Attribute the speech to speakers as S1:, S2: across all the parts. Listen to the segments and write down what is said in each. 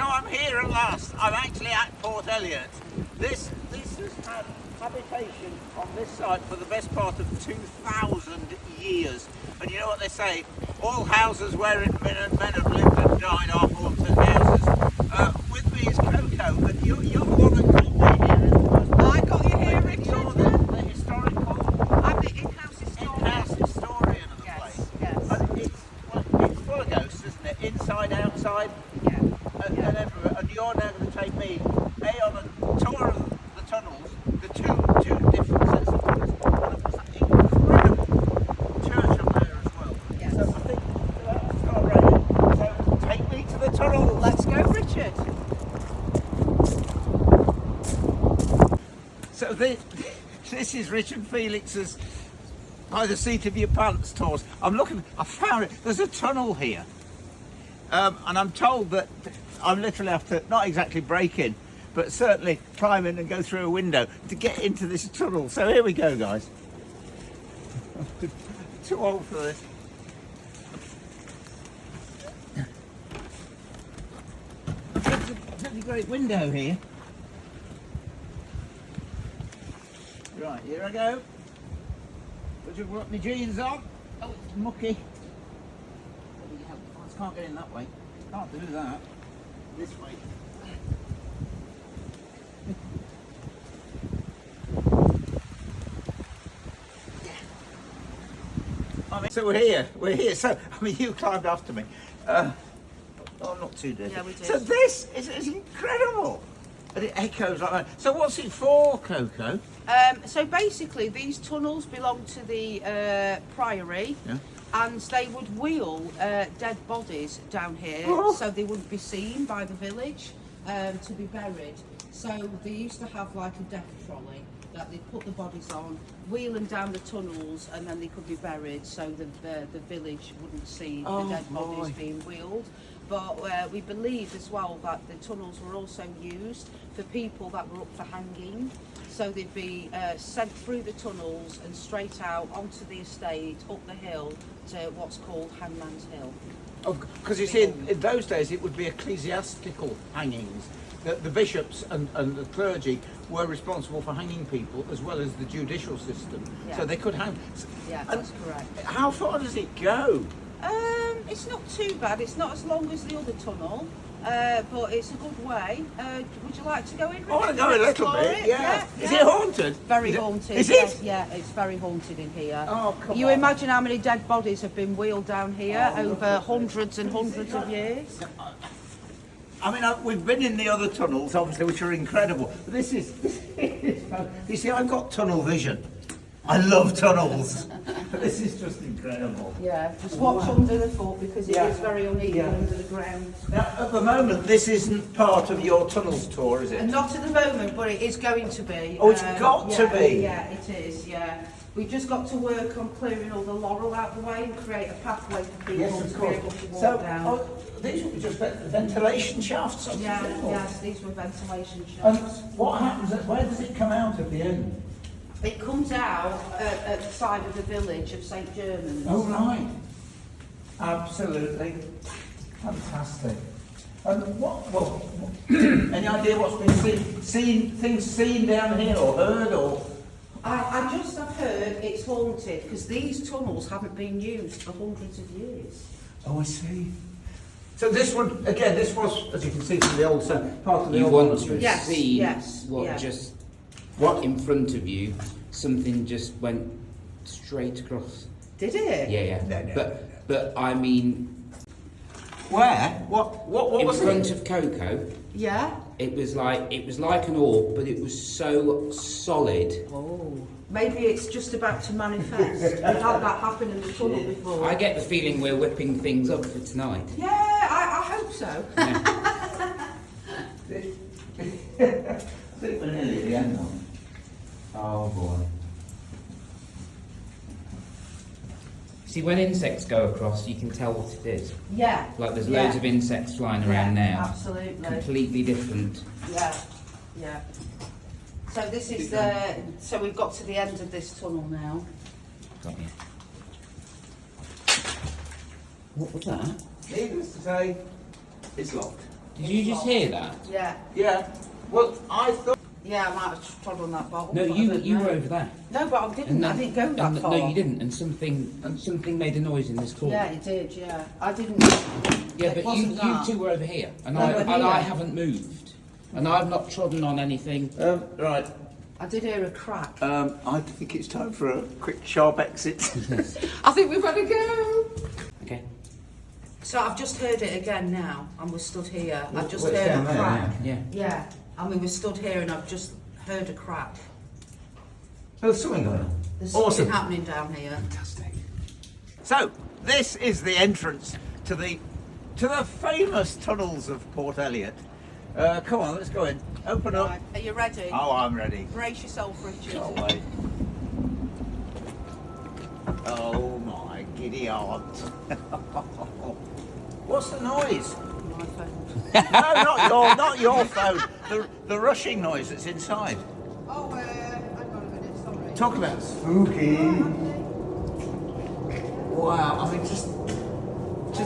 S1: So I'm here at last. I'm actually at Port Eliot. This has had habitation on this site for the best part of 2,000 years. And you know what they say? All houses wherein men have lived and died are haunted houses. With me is Coco, and you're the one that got me here in the first place.
S2: I got you here, Richard.
S1: You're the historical...
S2: I'm the in-house historian.
S1: In-house historian of the place.
S2: Yes.
S1: And it's full of ghosts, isn't it? Inside, outside,
S2: Yeah.
S1: and everywhere. And you're now going to take me on a tour of the tunnels, the two different sets of tunnels, and of course that incredible church up there as well.
S2: Yes.
S1: So I think that's start raining. So take me to the tunnel.
S2: Let's go, Richard.
S1: So this is Richard Felix's By the Seat of Your Pants tours. I found it. There's a tunnel here. And I'm told that I'm literally have to, not exactly break in, but certainly climb in and go through a window to get into this tunnel. So here we go, guys. Too old for this. It's a pretty great window here. Right, here I go. Would you want my jeans on? Oh, it's mucky. I can't get in that way. Can't do that. This way. So we're here. So, I mean, you climbed after me. Oh, not too dirty.
S2: Yeah, we did.
S1: So this is incredible. And it echoes like that. So what's it for, Coco?
S2: So basically, these tunnels belong to the priory,
S1: Yeah.
S2: and they would wheel dead bodies down here,
S1: Oh.
S2: so they wouldn't be seen by the village to be buried. So they used to have like a death trolley that they'd put the bodies on, wheel them down the tunnels, and then they could be buried, so the village wouldn't see
S1: Oh,
S2: the dead bodies
S1: boy.
S2: being wheeled. But we believe as well that the tunnels were also used for people that were up for hanging. So they'd be sent through the tunnels and straight out onto the estate, up the hill to what's called Hangman's Hill.
S1: Because you see, in those days it would be ecclesiastical hangings. The bishops and the clergy were responsible for hanging people as well as the judicial system.
S2: Yeah.
S1: So they could hang.
S2: Yeah,
S1: And
S2: that's correct.
S1: how far does it go?
S2: It's not too bad. It's not as long as the other tunnel, but it's a good way. Would you like to go in?
S1: I want to go a little
S2: Explore
S1: bit,
S2: it?
S1: yeah. Is it haunted?
S2: Very haunted.
S1: Is
S2: yes,
S1: it?
S2: Yeah, it's very haunted in here.
S1: Oh, come
S2: You
S1: on.
S2: imagine how many dead bodies have been wheeled down here
S1: Oh, look
S2: over
S1: at
S2: hundreds and hundreds of years?
S1: I mean, we've been in the other tunnels, obviously, which are incredible. But this is you see, I've got tunnel vision. I love tunnels. This is just incredible.
S2: Yeah, just watch under the foot because it
S1: Yeah.
S2: is very uneven
S1: Yeah.
S2: under the ground.
S1: Now, at the moment, this isn't part of your tunnels tour, is it?
S2: And not at the moment, but it is going to be.
S1: Oh, it's got to be.
S2: Yeah, it is, yeah. We've just got to work on clearing all the laurel out the way and create a pathway for people
S1: Yes, of
S2: to be
S1: course.
S2: able to walk
S1: So,
S2: down.
S1: these were just ventilation shafts. or
S2: Yeah,
S1: something, or-
S2: yes, these were ventilation
S1: And
S2: shafts.
S1: what happens? Where does it come out at the end?
S2: It comes out at the side of the village of St. Germans.
S1: Oh right, absolutely fantastic. And any idea what's been seen down here or heard or?
S2: I just have heard it's haunted because these tunnels haven't been used for hundreds of years.
S1: Oh, I see. So this one again. This was, as you can see from the old part of the
S3: You
S1: old
S3: want
S1: monastery.
S3: to
S2: Yes,
S3: see
S2: yes,
S3: what
S2: yeah.
S3: just
S1: What?
S3: in front of you, something just went straight across.
S2: Did it?
S3: Yeah.
S1: No.
S3: But I mean,
S1: Where? What
S3: in
S1: was
S3: front
S1: it?
S3: of Coco,
S2: Yeah?
S3: it was like an orb, but it was so solid.
S2: Oh. Maybe it's just about to manifest. We've had that happen in the tunnel before.
S3: I get the feeling we're whipping things up for tonight.
S2: Yeah, I hope so.
S3: Yeah.
S1: I think we're nearly at the end now.
S3: Oh boy. See, when insects go across, you can tell what it is.
S2: Yeah.
S3: Like there's
S2: Yeah.
S3: loads of insects flying around
S2: Yeah,
S3: now.
S2: absolutely.
S3: Completely different.
S2: Yeah, yeah. So this is so we've got to the end of this tunnel now.
S3: Got you. What was that?
S1: Needless to say, it's locked.
S3: Did you just hear that?
S2: Yeah.
S1: Yeah. Well, I thought.
S2: Yeah, I might have trod on that bottle.
S3: No,
S2: but I
S3: you
S2: don't
S3: you
S2: know.
S3: were over there.
S2: No, but I didn't. I didn't go that
S3: and
S2: far.
S3: No, you didn't. And something made a noise in this corner.
S2: Yeah, it did. Yeah, I didn't.
S3: Yeah,
S2: it
S3: but
S2: wasn't
S3: you
S2: that.
S3: two were over here, and
S2: No, we're
S3: I
S2: here.
S3: haven't moved, and I've not trodden on anything.
S1: Right.
S2: I did hear a crack.
S1: I think it's time for a quick sharp exit.
S2: I think we've got to go.
S3: Okay.
S2: So I've just heard it again now, and we're stood here. I've just
S1: What's
S2: heard
S1: down
S2: a
S1: there,
S2: crack.
S3: Yeah.
S2: Yeah, I mean we're stood here, and I've just heard a crack.
S1: Oh, there's something going on.
S2: There's
S1: Awesome.
S2: something happening down here.
S1: Fantastic. So, this is the entrance to the famous tunnels of Port Eliot. Come on, let's go in. Open up.
S2: Right, are you ready?
S1: Oh, I'm ready.
S2: Brace yourself, Richard.
S1: Can't wait. Oh my giddy aunt. What's the noise?
S2: My phone.
S1: No, not your phone. The rushing noise that's inside.
S2: Oh, hang on a minute, sorry.
S1: Talk about spooky. Wow, I mean, just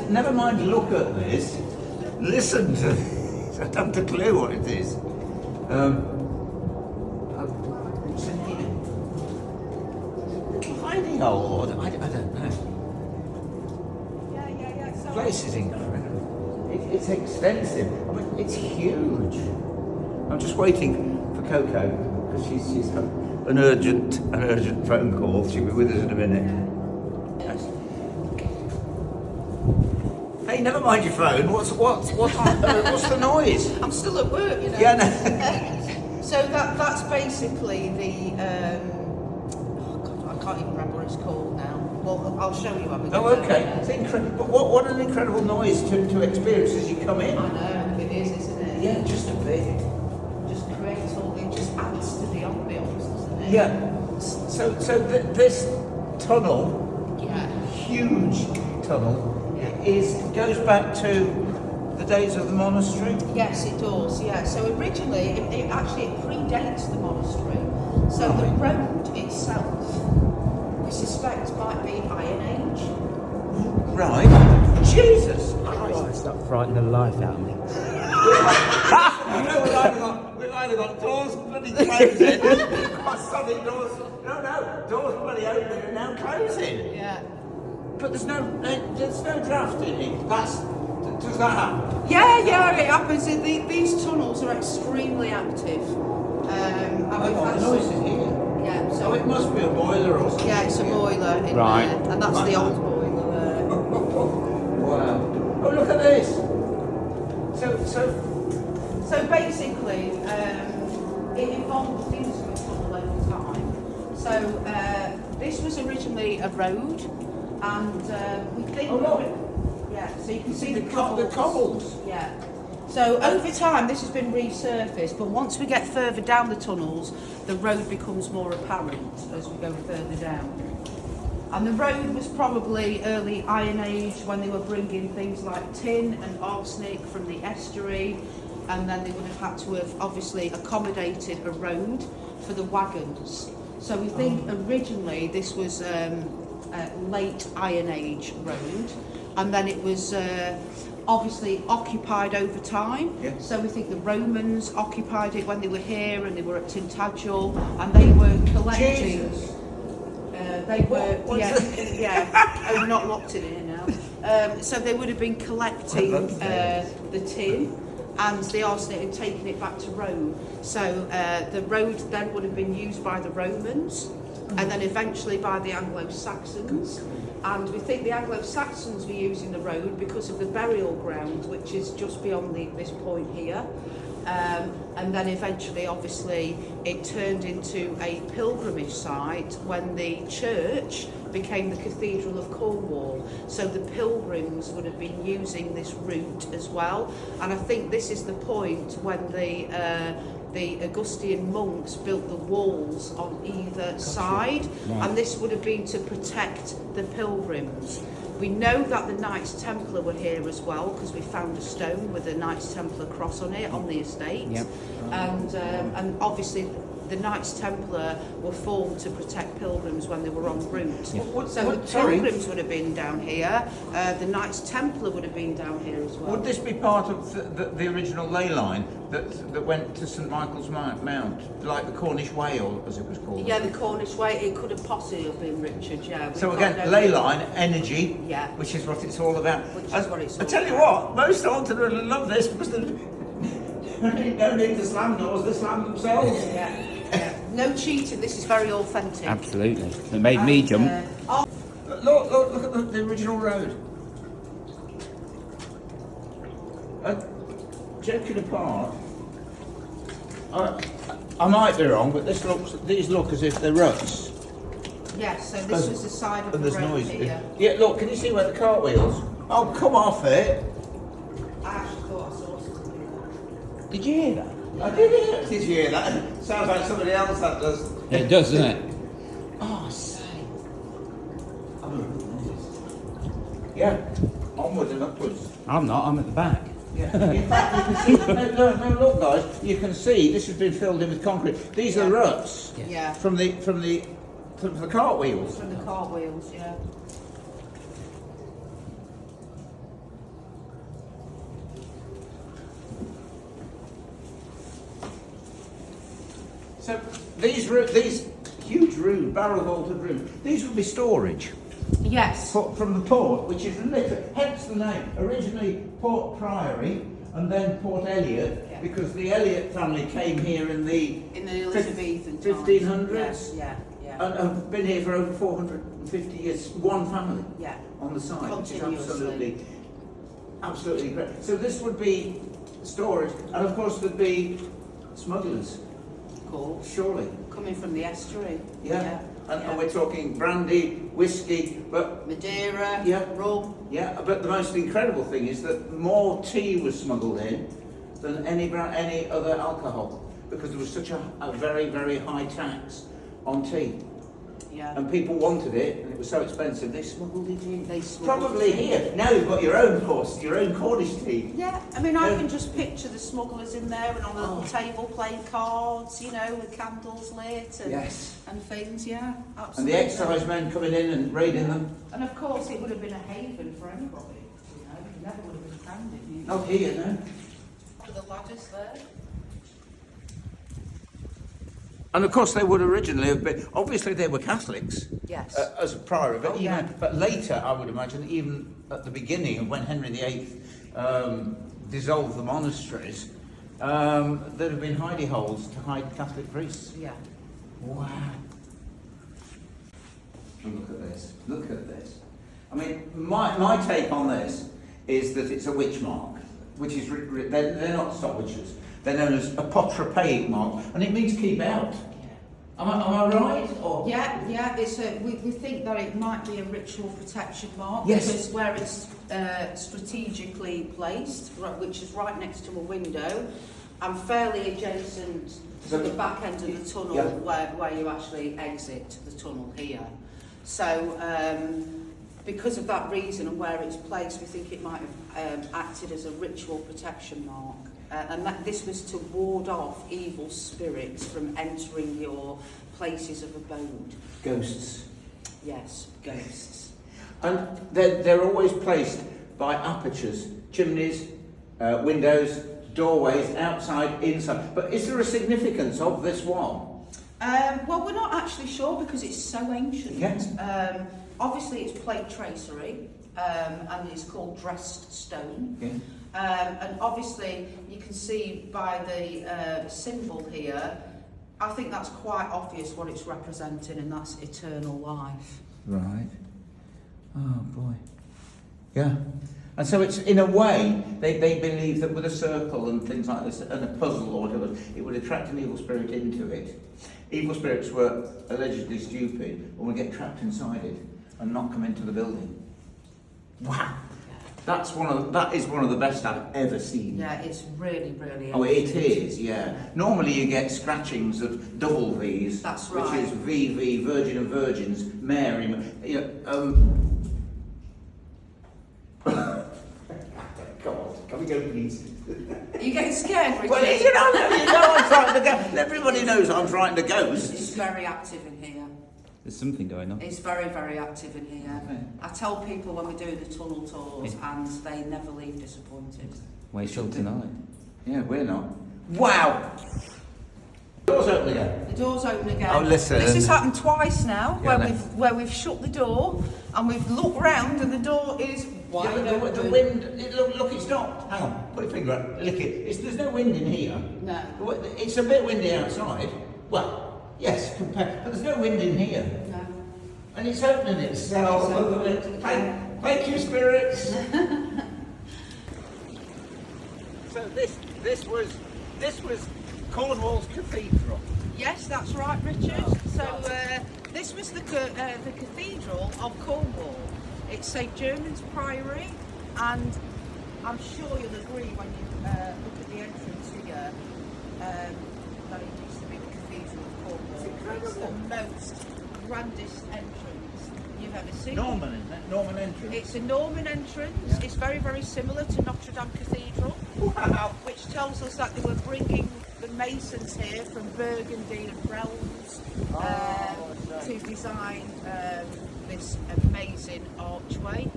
S1: never mind look at this. Listen to this. I haven't a clue what it is. What's in here? Hiding hole? I don't know.
S2: Yeah,
S1: The
S2: sorry.
S1: place is incredible. It's extensive. I mean, it's huge. I'm just waiting for Coco because she's got an urgent phone call. She'll be with us in a minute. Yes. Hey, never mind your phone. What's the noise?
S2: I'm still at work, you know.
S1: Yeah, no.
S2: So that's basically the. Oh God, I can't even remember what it's called now. Well, I'll show you.
S1: Oh, okay. It's incredible. But what an incredible noise to experience as you come in.
S2: I know it is, isn't it?
S1: Yeah, just a bit.
S2: Just creates all. It just adds to the ambience, doesn't it?
S1: Yeah. So this tunnel,
S2: Yeah.
S1: huge tunnel,
S2: Yeah.
S1: goes back to the days of the monastery.
S2: Yes, it does. Yeah. So originally, it actually predates the monastery. So the road itself, we suspect, might be Iron Age.
S1: Right. Jesus Christ.
S4: That frightened the life out of me.
S1: We've either got doors bloody closing. My solid doors. No, doors bloody open and now closing.
S2: Yeah.
S1: But there's no draft in it. Does that happen?
S2: Yeah, it happens. These tunnels are extremely active. And
S1: Oh,
S2: we've had
S1: the noise is
S2: some-
S1: here.
S2: Yeah,
S1: So
S2: so
S1: it must be a boiler or something.
S2: yeah, it's a boiler in
S4: Right.
S2: there, and that's the old boiler there.
S1: Wow. Oh, look at this.
S2: So basically, it evolved into a tunnel over time. So this was originally a road, and we think.
S1: Oh, look.
S2: Yeah, so you can see
S1: The cobbles.
S2: Yeah. So over time, this has been resurfaced, but once we get further down the tunnels, the road becomes more apparent as we go further down. And the road was probably early Iron Age when they were bringing things like tin and arsenic from the estuary, and then they would have had to have obviously accommodated a road for the wagons. So we think originally this was a late Iron Age road, and then it was obviously occupied over time.
S1: Yeah.
S2: So we think the Romans occupied it when they were here and they were at Tintagel, and they were collecting.
S1: Jesus.
S2: They were,
S1: What's
S2: yeah,
S1: that?
S2: yeah. Oh, we're not locked in here now. So they would have been collecting the tin and the arsenic and taking it back to Rome. So the road then would have been used by the Romans, and then eventually by the Anglo-Saxons. And we think the Anglo-Saxons were using the road because of the burial ground, which is just beyond this point here. And then eventually, obviously, it turned into a pilgrimage site when the church became the Cathedral of Cornwall. So the pilgrims would have been using this route as well. And I think this is the point when the Augustine monks built the walls on either side, and this would have been to protect the pilgrims. We know that the Knights Templar were here as well because we found a stone with a Knights Templar cross on it on the estate.
S3: Yep.
S2: And obviously the Knights Templar were formed to protect pilgrims when they were en route. So the
S1: sorry?
S2: pilgrims would have been down here. The Knights Templar would have been down here as well.
S1: Would this be part of the original ley line that went to St Michael's Mount, like the Cornish Way, or as it was called?
S2: Yeah, the Cornish Way. It could have possibly have been Richard. Yeah.
S1: So
S2: We've got
S1: again,
S2: no-
S1: ley line, energy,
S2: Yeah.
S1: which is what it's all about.
S2: Which is
S1: And
S2: what it's
S1: I
S2: all
S1: tell you
S2: about.
S1: what, most haunted would love this because they don't need to slam doors, they slam themselves.
S2: Yeah. Yeah. No cheating. This is very authentic.
S3: Absolutely. It made me jump.
S1: Look at the original road. Joking apart, I might be wrong, but these look as if they're ruts.
S2: Yes. So this was the side of
S1: And
S2: the
S1: there's
S2: road
S1: noise.
S2: here.
S1: Yeah, look, can you see where the cartwheels? Oh, come off it!
S2: I actually thought I saw something.
S1: Did you hear that? I did hear it. Did you hear that? Sounds like somebody else that does.
S3: It does, doesn't it?
S1: Oh, say. Yeah, onwards and upwards.
S3: I'm not, I'm at the back.
S1: Yeah. In fact, you can see. No, look, guys. You can see this has been filled in with concrete. These are ruts
S2: Yeah.
S1: from the cartwheels.
S2: From the cartwheels. Yeah.
S1: So these huge rooms, barrel vaulted rooms, these would be storage
S2: Yes.
S1: from the port, which is hence the name. Originally Port Priory and then Port Eliot,
S2: Yeah.
S1: because the Eliot family came here in the
S2: Elizabethan times.
S1: 1500s.
S2: Yeah. Yeah.
S1: and have been here for over 450 years. One family
S2: Yeah.
S1: on the site, which is
S2: Continuously.
S1: absolutely great. So this would be storage, and of course there'd be smugglers,
S2: Cool.
S1: surely.
S2: Coming from the estuary.
S1: Yeah. And we're talking brandy, whiskey, but
S2: Madeira.
S1: Yeah.
S2: Rum.
S1: yeah. But the most incredible thing is that more tea was smuggled in than any other alcohol, because there was such a very, very high tax on tea,
S2: Yeah.
S1: and people wanted it, and it was so expensive they smuggled it in.
S2: They smuggled
S1: Probably
S2: tea.
S1: here. Now you've got your own horse, your own Cornish tea.
S2: Yeah, I mean, I
S1: Yeah.
S2: can just picture the smugglers in there and on the little table playing cards, you know, with candles lit and,
S1: Yes.
S2: and things, yeah,
S1: And
S2: absolutely.
S1: the excise men coming in and raiding them.
S2: And of course, it would have been a haven for anybody, you know, you never would have been found it. You know.
S1: Not here, no.
S2: The ladders there.
S1: And of course, they would originally have been. Obviously, they were Catholics.
S2: Yes.
S1: As a priory, but
S2: Oh, yeah.
S1: but later, I would imagine, even at the beginning of when Henry VIII dissolved the monasteries, there'd have been hidey holes to hide Catholic priests.
S2: Yeah.
S1: Wow. And look at this. Look at this. I mean, my take on this is that it's a witch mark, which is they're not stop witches. They're known as apotropaic mark, and it means keep out. Am I right? Or
S2: Yeah, it's we think that it might be a ritual protection mark,
S1: Yes.
S2: because where it's strategically placed, which is right next to a window, and fairly adjacent to the back end of the tunnel,
S1: Yeah.
S2: where you actually exit the tunnel here. So because of that reason and where it's placed, we think it might have acted as a ritual protection mark. And that this was to ward off evil spirits from entering your places of abode.
S1: ghosts.
S2: Yes, ghosts.
S1: And they're always placed by apertures, chimneys, windows, doorways, outside, inside. But is there a significance of this one?
S2: Well, we're not actually sure because it's so ancient.
S1: Yes.
S2: Obviously, it's plate tracery, and it's called dressed stone.
S1: Yeah.
S2: And obviously, you can see by the symbol here, I think that's quite obvious what it's representing, and that's eternal life.
S1: Right. Oh boy. Yeah. And so it's, in a way, they believe that with a circle and things like this, and a puzzle or whatever, it would attract an evil spirit into it. Evil spirits were allegedly stupid, or would get trapped inside it and not come into the building. Wow. That is one of the best I've ever seen.
S2: Yeah, it's really, really.
S1: Oh, it
S2: ancient.
S1: is, yeah. Normally you get scratchings of double V's.
S2: That's
S1: Which
S2: right.
S1: is VV, Virgin of Virgins, Mary. You know, God, can we go, please.
S2: Are you getting scared, Richard?
S1: Well, you know I'm frightened of ghosts. Everybody knows I'm frightened of ghosts.
S2: It's very active in here.
S3: There's something going on.
S2: It's very, very active in here.
S1: Okay.
S2: I tell people when we do the tunnel tours and they never leave disappointed.
S3: Wait till tonight.
S1: Yeah, we're not. Wow! Doors open again.
S2: The door's open again.
S1: Oh, listen.
S2: This has happened twice now,
S1: Yeah,
S2: where we've shut the door and we've looked round and the door is wide open.
S1: The wind, look, it's not. Hang on, put your finger up, lick it. There's no wind in here.
S2: No.
S1: It's a bit windy outside. Well, yes, but there's no wind in here.
S2: No.
S1: And it's opening itself. Thank you, spirits. So this was Cornwall's cathedral.
S2: Yes, that's right, Richard. So this was the cathedral of Cornwall. It's St German's Priory, and I'm sure you'll agree when you look at the entrance here that it used to be the cathedral of Cornwall. It's the most grandest entrance you've ever seen.
S1: Norman, isn't it? Norman entrance.
S2: It's a Norman entrance. Yeah. It's very, very similar to Notre Dame Cathedral.
S1: Wow.
S2: Which tells us that they were bringing the masons here from Burgundy and realms to design this amazing archway.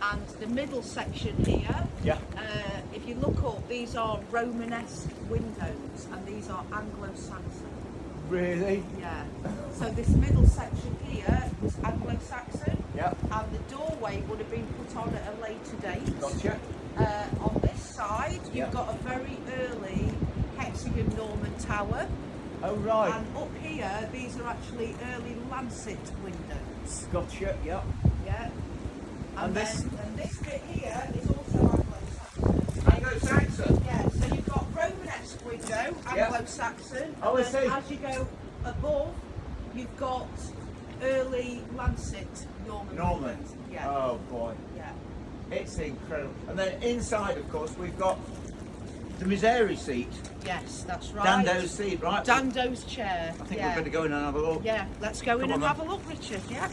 S2: And the middle section here, if you look up, these are Romanesque windows and these are Anglo-Saxon.
S1: Really?
S2: Yeah. So this middle section here is Anglo-Saxon.
S1: Yeah.
S2: And the doorway would have been put on at a later date.
S1: Gotcha.
S2: On this side, you've got a very early hexagon Norman tower.
S1: Oh, right.
S2: And up here, these are actually early lancet windows.
S1: Gotcha, yeah.
S2: Yeah.
S1: And this
S2: bit here is also Anglo-Saxon.
S1: Anglo-Saxon?
S2: Yeah, so you've got Romanesque window, Anglo-Saxon.
S1: Oh, I
S2: and then
S1: see.
S2: as you go above, you've got early lancet Norman. Yeah.
S1: Oh, boy.
S2: Yeah.
S1: It's incredible. And then inside, of course, we've got the Misery seat.
S2: Yes, that's right.
S1: Dando's seat, right?
S2: Dando's chair.
S1: I think we're going to go in and have a look.
S2: Yeah, let's go in
S1: Come
S2: and
S1: on,
S2: have a look, Richard. Yeah.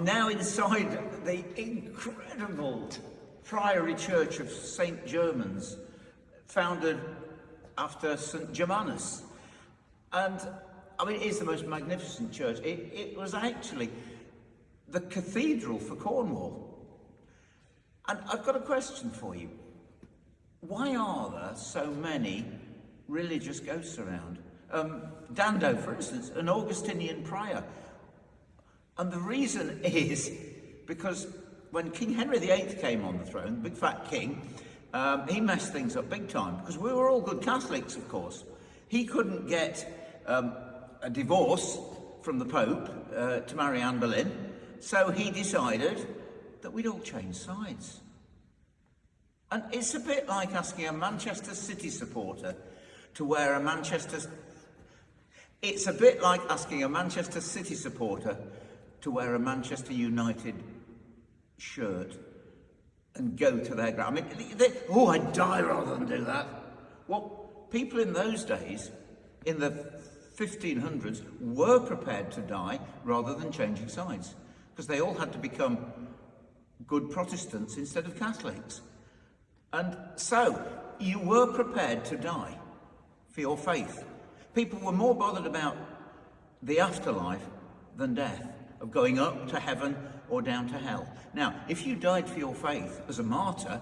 S1: Now inside the incredible Priory Church of St Germans, founded after St Germanus. And, I mean, it is the most magnificent church. It was actually the cathedral for Cornwall. And I've got a question for you. Why are there so many religious ghosts around? Dando, for instance, an Augustinian prior. And the reason is because when King Henry VIII came on the throne, big fat king, he messed things up big time because we were all good Catholics, of course. He couldn't get a divorce from the Pope to marry Anne Boleyn, so he decided that we'd all change sides. And it's a bit like asking a Manchester City supporter to wear a It's a bit like asking a Manchester City supporter to wear a Manchester United shirt and go to their ground. I mean, I'd die rather than do that. Well, people in those days, in the 1500s, were prepared to die rather than changing sides, because they all had to become good Protestants instead of Catholics. And so, you were prepared to die for your faith. People were more bothered about the afterlife than death, of going up to heaven or down to hell. Now, if you died for your faith as a martyr,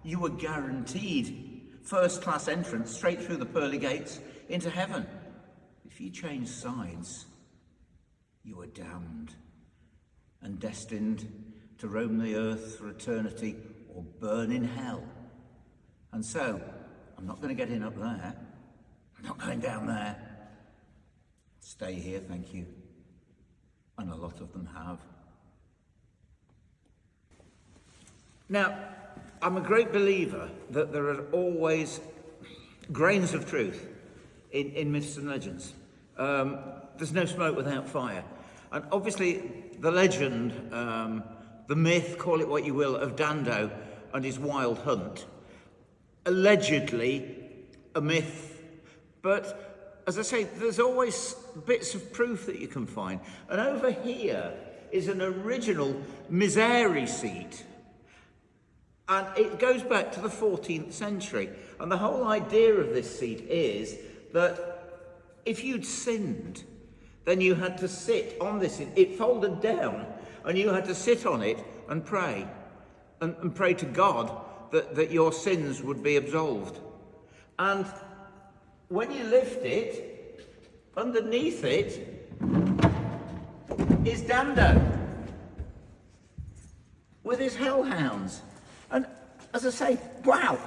S1: you were guaranteed first-class entrance straight through the pearly gates into heaven. If you changed sides, you were damned and destined to roam the earth for eternity or burn in hell. And so, I'm not going to get in up there. I'm not going down there. Stay here, thank you. And a lot of them have. Now, I'm a great believer that there are always grains of truth in myths and legends. There's no smoke without fire. And obviously, the legend, the myth, call it what you will, of Dando and his wild hunt, allegedly a myth. But, as I say, there's always bits of proof that you can find. And over here is an original Misery seat. And it goes back to the 14th century. And the whole idea of this seat is that if you'd sinned, then you had to sit on this. It folded down, and you had to sit on it and pray. And pray to God that your sins would be absolved. And when you lift it, underneath it is Dando with his hellhounds. And as I say, wow,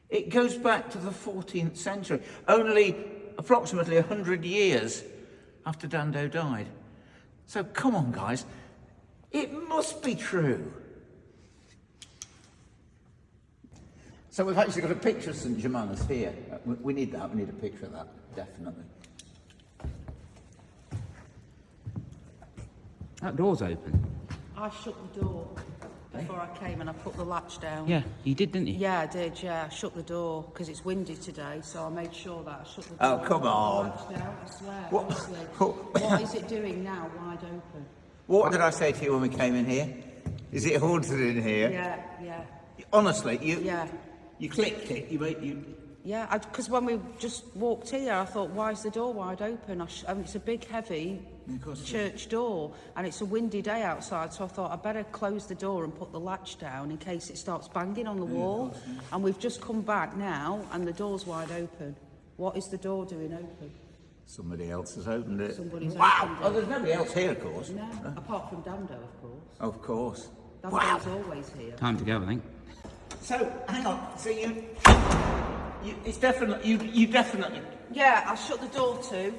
S1: it goes back to the 14th century, only approximately 100 years after Dando died. So come on, guys, it must be true. So we've actually got a picture of St. Germanus here. We need that, we need a picture of that, definitely.
S3: That door's open.
S2: I shut the door before I came and I put the latch down.
S3: Yeah, you did, didn't you?
S2: Yeah, I did, yeah. I shut the door because it's windy today, so I made sure that I shut the door.
S1: Oh, come on.
S2: Put the latch down, I swear,
S1: What?
S2: honestly. What is it doing now, wide open?
S1: What did I say to you when we came in here? Is it haunted in here?
S2: Yeah.
S1: Honestly,
S2: Yeah.
S1: you clicked it, you
S2: Yeah, because when we just walked here, I thought, why is the door wide open? I mean, it's a big, heavy church door, and it's a windy day outside, so I thought I'd better close the door and put the latch down in case it starts banging on the wall. And we've just come back now, and the door's wide open. What is the door doing open?
S1: Somebody else has opened it.
S2: Somebody's
S1: wow!
S2: opened it.
S1: Oh, there's nobody else here, of course.
S2: No, apart from Dando, of course.
S1: Of course.
S2: Dando's always here.
S3: Time to go, I think.
S1: So, hang on. So it's definitely, you definitely...
S2: Yeah, I shut the door too,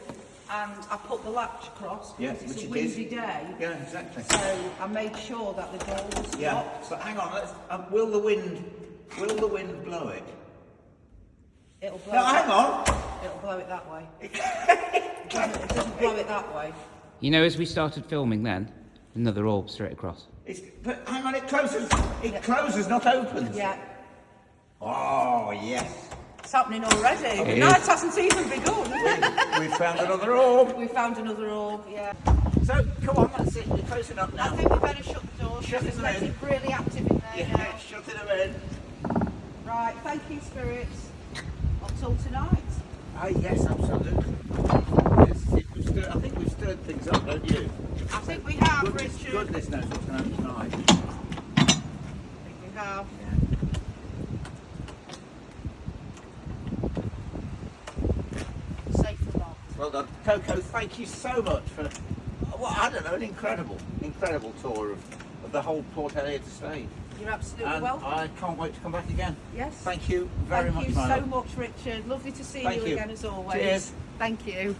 S2: and I put the latch across because it's a windy day.
S1: Yeah, exactly.
S2: So I made sure that the door was
S1: Yeah,
S2: locked.
S1: but hang on. Will the wind blow it?
S2: It'll blow
S1: No, hang on.
S2: It'll blow it that way. It doesn't blow it that way.
S3: You know, as we started filming then, another orb straight across.
S1: But hang on, it closes. It closes, not opens.
S2: Yeah.
S1: Oh, yes.
S2: It's happening already. The
S3: It
S2: night
S3: is.
S2: hasn't even begun.
S1: We've found another orb.
S2: We found another orb, yeah.
S1: So, come on, that's it. We're closing up
S2: I
S1: now.
S2: think we better shut the door.
S1: Shut
S2: because
S1: it
S2: makes
S1: in.
S2: it really active in there
S1: Yeah,
S2: now.
S1: shut it in.
S2: Right, thank you, spirits. Until tonight.
S1: Oh, yes, absolutely. Yes, I think we've stirred things up, don't you?
S2: I think we have, Richard.
S1: Goodness knows what's going to happen tonight.
S2: I think we have. Safe or not.
S1: Well done. Coco, thank you so much for, well, I don't know, an incredible tour of the whole Port Eliot estate.
S2: You're absolutely
S1: And
S2: welcome.
S1: I can't wait to come back again.
S2: Yes.
S1: Thank you very much,
S2: Thank you
S1: my
S2: so
S1: love.
S2: much, Richard. Lovely to see
S1: Thank
S2: you
S1: you.
S2: again as always.
S1: Cheers.
S2: Thank you.